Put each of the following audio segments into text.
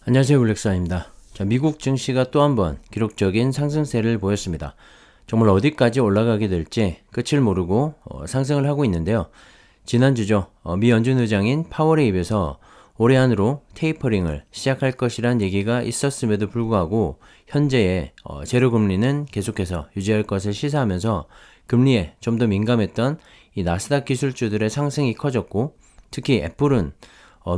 안녕하세요, 블랙스완입니다. 미국 증시가 또 한 번 기록적인 상승세를 보였습니다. 정말 어디까지 올라가게 될지 끝을 모르고 상승을 하고 있는데요. 지난주죠. 미 연준 의장인 파월의 입에서 올해 안으로 테이퍼링을 시작할 것이란 얘기가 있었음에도 불구하고 현재의 제로 금리는 계속해서 유지할 것을 시사하면서 금리에 좀 더 민감했던 이 나스닥 기술주들의 상승이 커졌고, 특히 애플은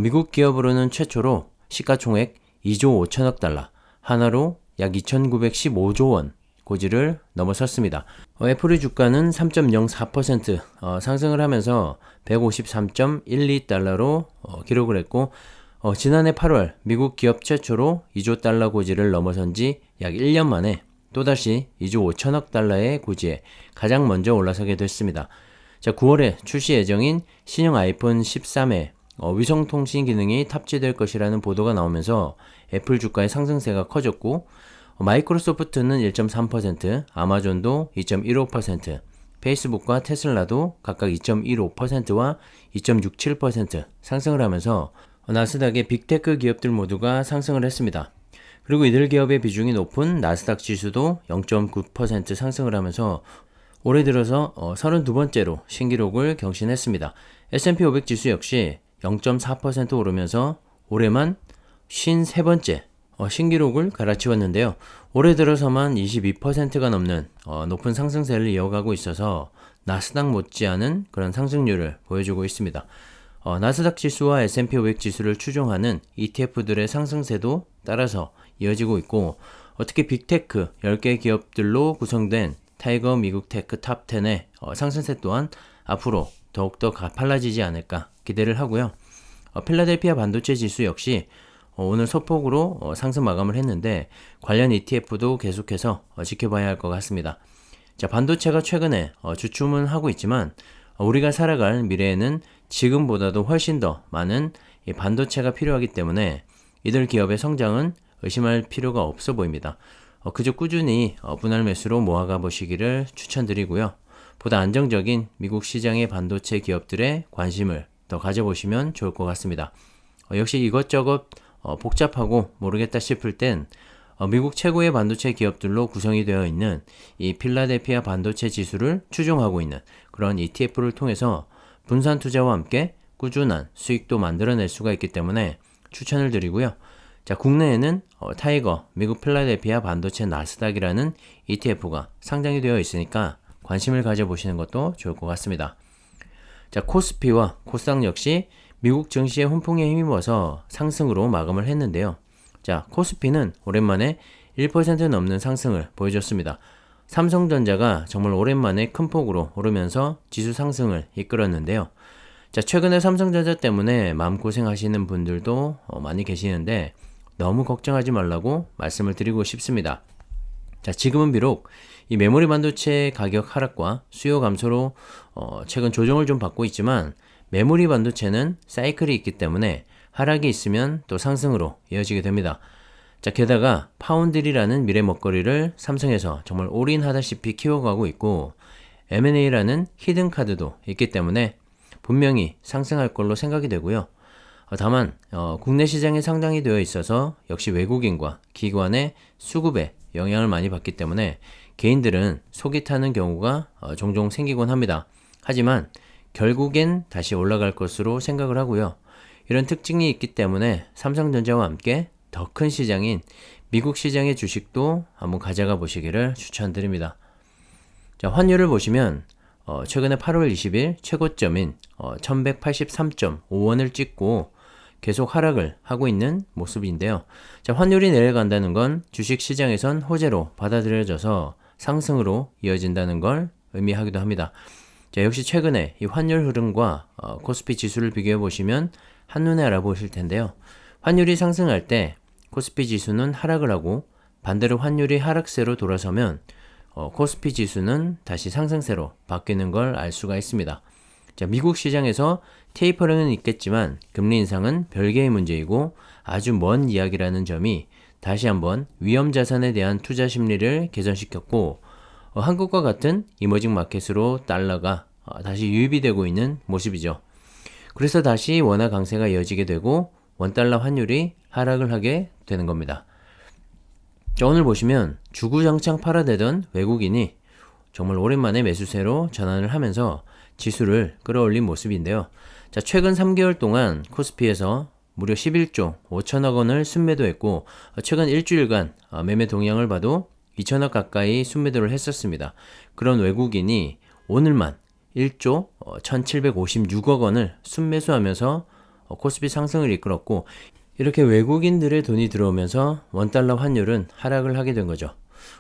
미국 기업으로는 최초로 시가총액 2조 5천억 달러, 하나로 약 2,915조 원 고지를 넘어섰습니다. 애플의 주가는 3.04% 상승을 하면서 153.12달러로 기록을 했고, 지난해 8월 미국 기업 최초로 2조 달러 고지를 넘어선 지 약 1년 만에 또다시 2조 5천억 달러의 고지에 가장 먼저 올라서게 됐습니다. 자, 9월에 출시 예정인 신형 아이폰 13에 위성통신 기능이 탑재될 것이라는 보도가 나오면서 애플 주가의 상승세가 커졌고, 마이크로소프트는 1.3%, 아마존도 2.15%, 페이스북과 테슬라도 각각 2.15%와 2.67% 상승을 하면서 나스닥의 빅테크 기업들 모두가 상승을 했습니다. 그리고 이들 기업의 비중이 높은 나스닥 지수도 0.9% 상승을 하면서 올해 들어서 32번째로 신기록을 경신했습니다. S&P 500 지수 역시 0.4% 오르면서 올해만 53번째 신기록을 갈아치웠는데요. 올해 들어서만 22%가 넘는 높은 상승세를 이어가고 있어서 나스닥 못지않은 그런 상승률을 보여주고 있습니다. 나스닥 지수와 S&P 500 지수를 추종하는 ETF들의 상승세도 따라서 이어지고 있고, 특히 빅테크 10개 기업들로 구성된 타이거 미국 테크 탑 10의 상승세 또한 앞으로 더욱더 가팔라지지 않을까 기대를 하고요. 필라델피아 반도체 지수 역시 오늘 소폭으로 상승 마감을 했는데, 관련 ETF도 계속해서 지켜봐야 할 것 같습니다. 자, 반도체가 최근에 주춤은 하고 있지만 우리가 살아갈 미래에는 지금보다도 훨씬 더 많은 이 반도체가 필요하기 때문에 이들 기업의 성장은 의심할 필요가 없어 보입니다. 그저 꾸준히 분할 매수로 모아가 보시기를 추천드리고요. 보다 안정적인 미국 시장의 반도체 기업들의 관심을 더 가져보시면 좋을 것 같습니다. 역시 이것저것 복잡하고 모르겠다 싶을 땐 미국 최고의 반도체 기업들로 구성이 되어 있는 이 필라델피아 반도체 지수를 추종하고 있는 그런 ETF를 통해서 분산 투자와 함께 꾸준한 수익도 만들어낼 수가 있기 때문에 추천을 드리고요. 자, 국내에는 타이거 미국 필라델피아 반도체 나스닥이라는 ETF가 상장이 되어 있으니까 관심을 가져보시는 것도 좋을 것 같습니다. 자, 코스피와 코스닥 역시 미국 증시의 훈풍에 힘입어서 상승으로 마감을 했는데요. 자, 코스피는 오랜만에 1% 넘는 상승을 보여줬습니다. 삼성전자가 정말 오랜만에 큰 폭으로 오르면서 지수 상승을 이끌었는데요. 자, 최근에 삼성전자 때문에 마음고생하시는 분들도 많이 계시는데 너무 걱정하지 말라고 말씀을 드리고 싶습니다. 자, 지금은 비록 이 메모리 반도체 가격 하락과 수요 감소로 최근 조정을 좀 받고 있지만, 메모리 반도체는 사이클이 있기 때문에 하락이 있으면 또 상승으로 이어지게 됩니다. 자, 게다가 파운드리라는 미래 먹거리를 삼성에서 정말 올인하다시피 키워가고 있고, M&A라는 히든 카드도 있기 때문에 분명히 상승할 걸로 생각이 되고요. 다만 국내 시장에 상장이 되어 있어서 역시 외국인과 기관의 수급에 영향을 많이 받기 때문에 개인들은 속이 타는 경우가 종종 생기곤 합니다. 하지만 결국엔 다시 올라갈 것으로 생각을 하고요. 이런 특징이 있기 때문에 삼성전자와 함께 더 큰 시장인 미국 시장의 주식도 한번 가져가 보시기를 추천드립니다. 자, 환율을 보시면 최근에 8월 20일 최고점인 1183.5원을 찍고 계속 하락을 하고 있는 모습인데요. 자, 환율이 내려간다는 건 주식 시장에선 호재로 받아들여져서 상승으로 이어진다는 걸 의미하기도 합니다. 자, 역시 최근에 이 환율 흐름과 코스피 지수를 비교해 보시면 한눈에 알아보실 텐데요. 환율이 상승할 때 코스피 지수는 하락을 하고, 반대로 환율이 하락세로 돌아서면 코스피 지수는 다시 상승세로 바뀌는 걸 알 수가 있습니다. 자, 미국 시장에서 테이퍼링은 있겠지만 금리 인상은 별개의 문제이고 아주 먼 이야기라는 점이 다시 한번 위험 자산에 대한 투자 심리를 개선시켰고, 한국과 같은 이머징 마켓으로 달러가 다시 유입이 되고 있는 모습이죠. 그래서 다시 원화 강세가 이어지게 되고 원달러 환율이 하락을 하게 되는 겁니다. 자, 오늘 보시면 주구장창 팔아대던 외국인이 정말 오랜만에 매수세로 전환을 하면서 지수를 끌어올린 모습인데요. 자, 최근 3개월 동안 코스피에서 무려 11조 5천억 원을 순매도했고, 최근 일주일간 매매 동향을 봐도 2천억 가까이 순매도를 했었습니다. 그런 외국인이 오늘만 1조 1756억 원을 순매수하면서 코스피 상승을 이끌었고, 이렇게 외국인들의 돈이 들어오면서 원달러 환율은 하락을 하게 된 거죠.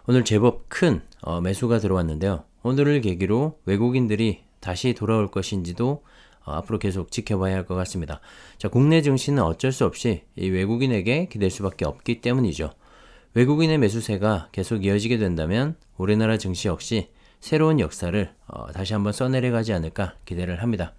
오늘 제법 큰 매수가 들어왔는데요. 오늘을 계기로 외국인들이 다시 돌아올 것인지도 앞으로 계속 지켜봐야 할 것 같습니다. 자, 국내 증시는 어쩔 수 없이 이 외국인에게 기댈 수밖에 없기 때문이죠. 외국인의 매수세가 계속 이어지게 된다면 우리나라 증시 역시 새로운 역사를 다시 한번 써내려가지 않을까 기대를 합니다.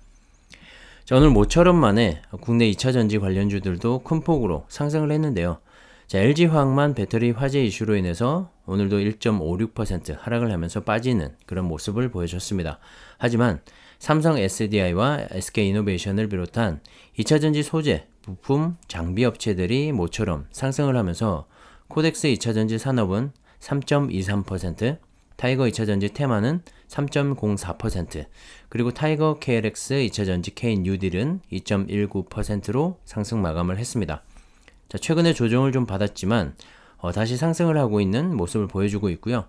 자, 오늘 모처럼 만에 국내 2차전지 관련주들도 큰 폭으로 상승을 했는데요. 자, LG화학만 배터리 화재 이슈로 인해서 오늘도 1.56% 하락을 하면서 빠지는 그런 모습을 보여줬습니다. 하지만 삼성 SDI와 SK이노베이션을 비롯한 2차전지 소재, 부품, 장비 업체들이 모처럼 상승을 하면서 코덱스 2차전지 산업은 3.23%, 타이거 2차전지 테마는 3.04%, 그리고 타이거 KLX 2차전지 K뉴딜은 2.19%로 상승 마감을 했습니다. 자, 최근에 조정을 좀 받았지만 다시 상승을 하고 있는 모습을 보여주고 있고요.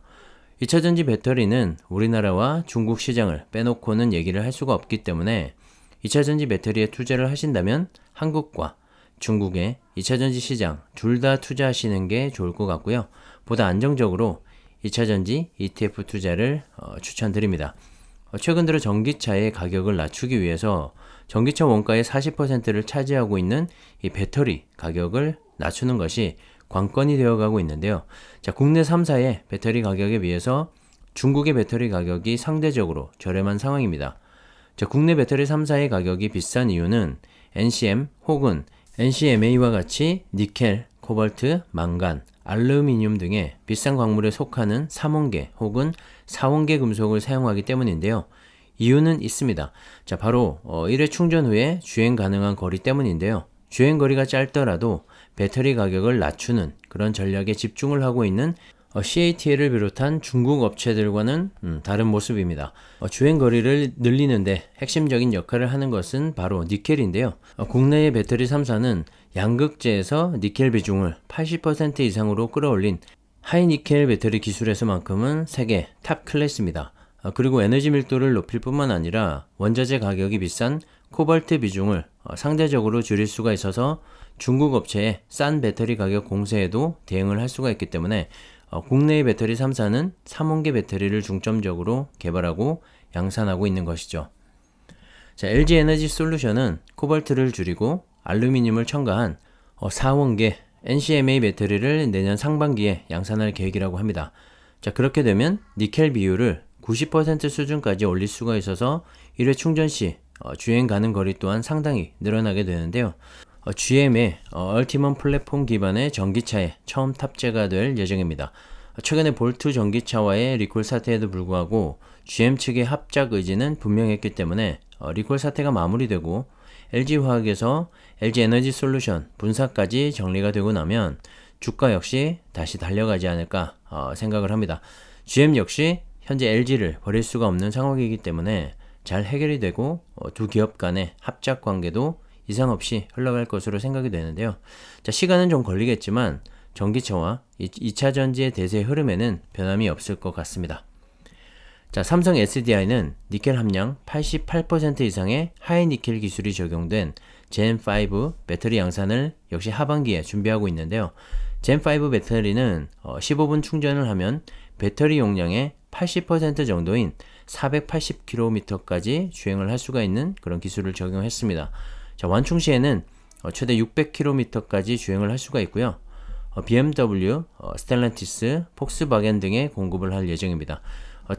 2차전지 배터리는 우리나라와 중국 시장을 빼놓고는 얘기를 할 수가 없기 때문에 2차전지 배터리에 투자를 하신다면 한국과 중국의 2차전지 시장 둘 다 투자하시는 게 좋을 것 같고요. 보다 안정적으로 2차전지 ETF 투자를 추천드립니다. 최근 들어 전기차의 가격을 낮추기 위해서 전기차 원가의 40%를 차지하고 있는 이 배터리 가격을 낮추는 것이 관건이 되어가고 있는데요. 자, 국내 3사의 배터리 가격에 비해서 중국의 배터리 가격이 상대적으로 저렴한 상황입니다. 자, 국내 배터리 3사의 가격이 비싼 이유는 NCM 혹은 NCMA와 같이 니켈, 코발트, 망간, 알루미늄 등의 비싼 광물에 속하는 3원계 혹은 4원계 금속을 사용하기 때문인데요. 이유는 있습니다. 자, 바로 1회 충전 후에 주행 가능한 거리 때문인데요. 주행 거리가 짧더라도 배터리 가격을 낮추는 그런 전략에 집중을 하고 있는 CATL을 비롯한 중국 업체들과는 다른 모습입니다. 주행 거리를 늘리는데 핵심적인 역할을 하는 것은 바로 니켈인데요. 국내의 배터리 3사는 양극재에서 니켈 비중을 80% 이상으로 끌어올린 하이니켈 배터리 기술에서만큼은 세계 탑 클래스입니다. 그리고 에너지 밀도를 높일 뿐만 아니라 원자재 가격이 비싼 코발트 비중을 상대적으로 줄일 수가 있어서 중국 업체의 싼 배터리 가격 공세에도 대응을 할 수가 있기 때문에 국내의 배터리 3사는 3원계 배터리를 중점적으로 개발하고 양산하고 있는 것이죠. 자, LG 에너지 솔루션은 코발트를 줄이고 알루미늄을 첨가한 4원계 NCMA 배터리를 내년 상반기에 양산할 계획이라고 합니다. 자, 그렇게 되면 니켈 비율을 90% 수준까지 올릴 수가 있어서 1회 충전 시 주행 가능 거리 또한 상당히 늘어나게 되는데요. GM의 얼티멈 플랫폼 기반의 전기차에 처음 탑재가 될 예정입니다. 최근에 볼트 전기차와의 리콜 사태에도 불구하고 GM 측의 합작 의지는 분명했기 때문에 리콜 사태가 마무리되고 LG화학에서 LG에너지 솔루션 분사까지 정리가 되고 나면 주가 역시 다시 달려가지 않을까 생각을 합니다. GM 역시 현재 LG를 버릴 수가 없는 상황이기 때문에 잘 해결이 되고 두 기업 간의 합작 관계도 이상 없이 흘러갈 것으로 생각이 되는데요. 자, 시간은 좀 걸리겠지만 전기차와 2차 전지의 대세 흐름에는 변함이 없을 것 같습니다. 자, 삼성 SDI는 니켈 함량 88% 이상의 하이니켈 기술이 적용된 젠5 배터리 양산을 역시 하반기에 준비하고 있는데요. 젠5 배터리는 15분 충전을 하면 배터리 용량의 80% 정도인 480km까지 주행을 할 수가 있는 그런 기술을 적용했습니다. 자, 완충 시에는 최대 600km까지 주행을 할 수가 있고요. BMW, 스텔란티스, 폭스바겐 등에 공급을 할 예정입니다.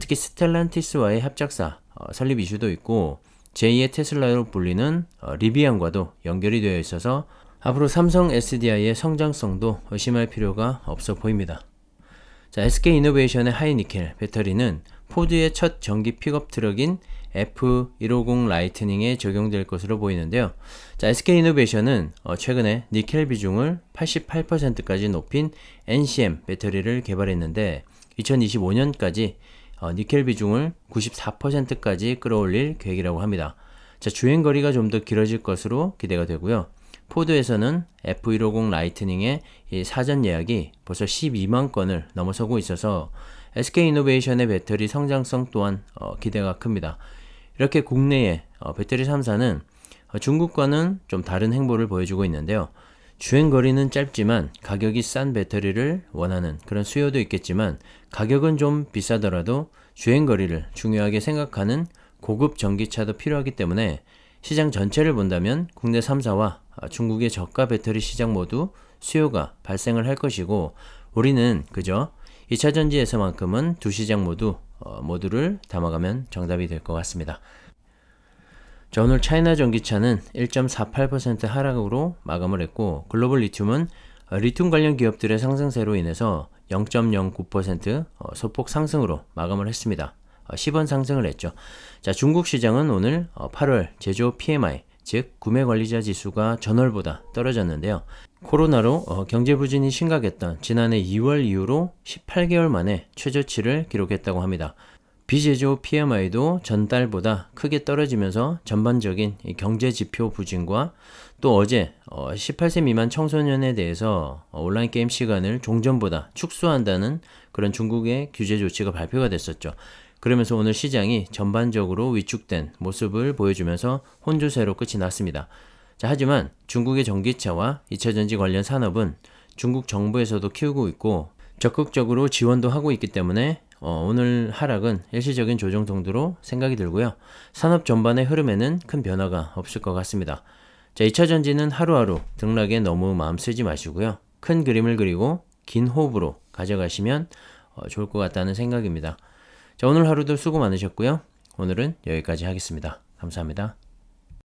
특히 스텔란티스와의 합작사 설립 이슈도 있고 제2의 테슬라로 불리는 리비안과도 연결이 되어 있어서 앞으로 삼성 SDI의 성장성도 의심할 필요가 없어 보입니다. 자, SK이노베이션의 하이니켈 배터리는 포드의 첫 전기 픽업 트럭인 F150 라이트닝에 적용될 것으로 보이는데요. 자, SK이노베이션은 최근에 니켈 비중을 88%까지 높인 NCM 배터리를 개발했는데 2025년까지 니켈 비중을 94%까지 끌어올릴 계획이라고 합니다. 자, 주행거리가 좀 더 길어질 것으로 기대가 되고요. 포드에서는 F150 라이트닝의 이 사전 예약이 벌써 12만 건을 넘어서고 있어서 SK이노베이션의 배터리 성장성 또한 기대가 큽니다. 이렇게 국내의 배터리 3사는 중국과는 좀 다른 행보를 보여주고 있는데요. 주행거리는 짧지만 가격이 싼 배터리를 원하는 그런 수요도 있겠지만 가격은 좀 비싸더라도 주행거리를 중요하게 생각하는 고급 전기차도 필요하기 때문에 시장 전체를 본다면 국내 3사와 중국의 저가 배터리 시장 모두 수요가 발생을 할 것이고 우리는 그저 2차전지에서만큼은 두 시장 모두를 담아가면 정답이 될 것 같습니다. 자, 오늘 차이나 전기차는 1.48% 하락으로 마감을 했고 글로벌 리튬은 리튬 관련 기업들의 상승세로 인해서 0.09% 소폭 상승으로 마감을 했습니다. 10원 상승을 했죠. 자, 중국 시장은 오늘 8월 제조 PMI 즉 구매관리자 지수가 전월보다 떨어졌는데요. 코로나로 경제 부진이 심각했던 지난해 2월 이후로 18개월 만에 최저치를 기록했다고 합니다. 비제조 PMI도 전달보다 크게 떨어지면서 전반적인 경제 지표 부진과 또 어제 18세 미만 청소년에 대해서 온라인 게임 시간을 종전보다 축소한다는 그런 중국의 규제 조치가 발표가 됐었죠. 그러면서 오늘 시장이 전반적으로 위축된 모습을 보여주면서 혼조세로 끝이 났습니다. 자, 하지만 중국의 전기차와 2차전지 관련 산업은 중국 정부에서도 키우고 있고 적극적으로 지원도 하고 있기 때문에 오늘 하락은 일시적인 조정 정도로 생각이 들고요. 산업 전반의 흐름에는 큰 변화가 없을 것 같습니다. 자, 2차전지는 하루하루 등락에 너무 마음 쓰지 마시고요. 큰 그림을 그리고 긴 호흡으로 가져가시면 좋을 것 같다는 생각입니다. 자, 오늘 하루도 수고 많으셨고요. 오늘은 여기까지 하겠습니다. 감사합니다.